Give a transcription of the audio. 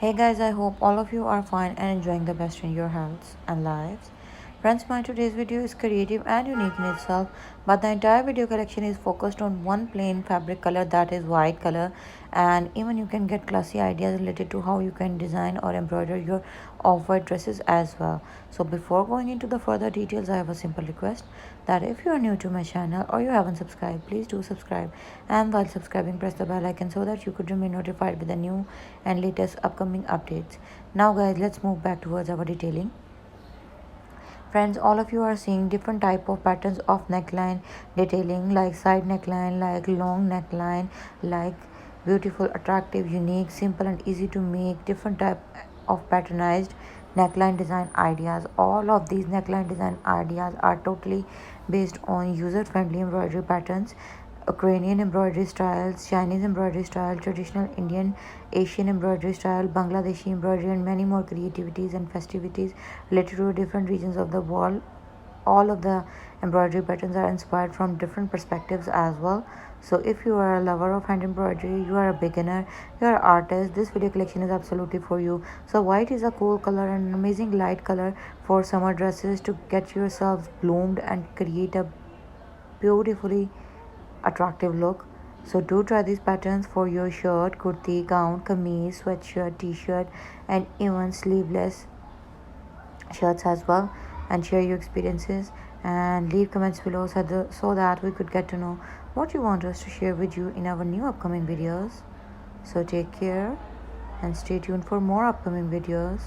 Hey guys, I hope all of you are fine and enjoying the best in your healths and lives. Friends, my today's video is creative and unique in itself, but the entire video collection is focused on one plain fabric color, that is white color, and even you can get classy ideas related to how you can design or embroider your off-white dresses as well. So before going into the further details, I have a simple request that if you are new to my channel or you haven't subscribed, please do subscribe, and while subscribing press the bell icon so that you could remain notified with the new and latest upcoming updates. Now guys, let's move back towards our detailing. Friends, all of you are seeing different type of patterns of neckline detailing, like side neckline, like long neckline, like beautiful, attractive, unique, simple and easy to make, different type of patternized neckline design ideas. All of these neckline design ideas are totally based on user friendly embroidery patterns, Ukrainian embroidery styles, Chinese embroidery style, traditional Indian, Asian embroidery style, Bangladeshi embroidery, and many more creativities and festivities related to different regions of the world. All of the embroidery patterns are inspired from different perspectives as well. So if you are a lover of hand embroidery, you are a beginner, you are an artist, this video collection is absolutely for you. So white is a cool color and an amazing light color for summer dresses to get yourselves bloomed and create a beautifully attractive look. So do try these patterns for your shirt, kurti, gown, kameez, sweatshirt, t-shirt, and even sleeveless shirts as well, and share your experiences and leave comments below so that we could get to know what you want us to share with you in our new upcoming videos. So take care and stay tuned for more upcoming videos.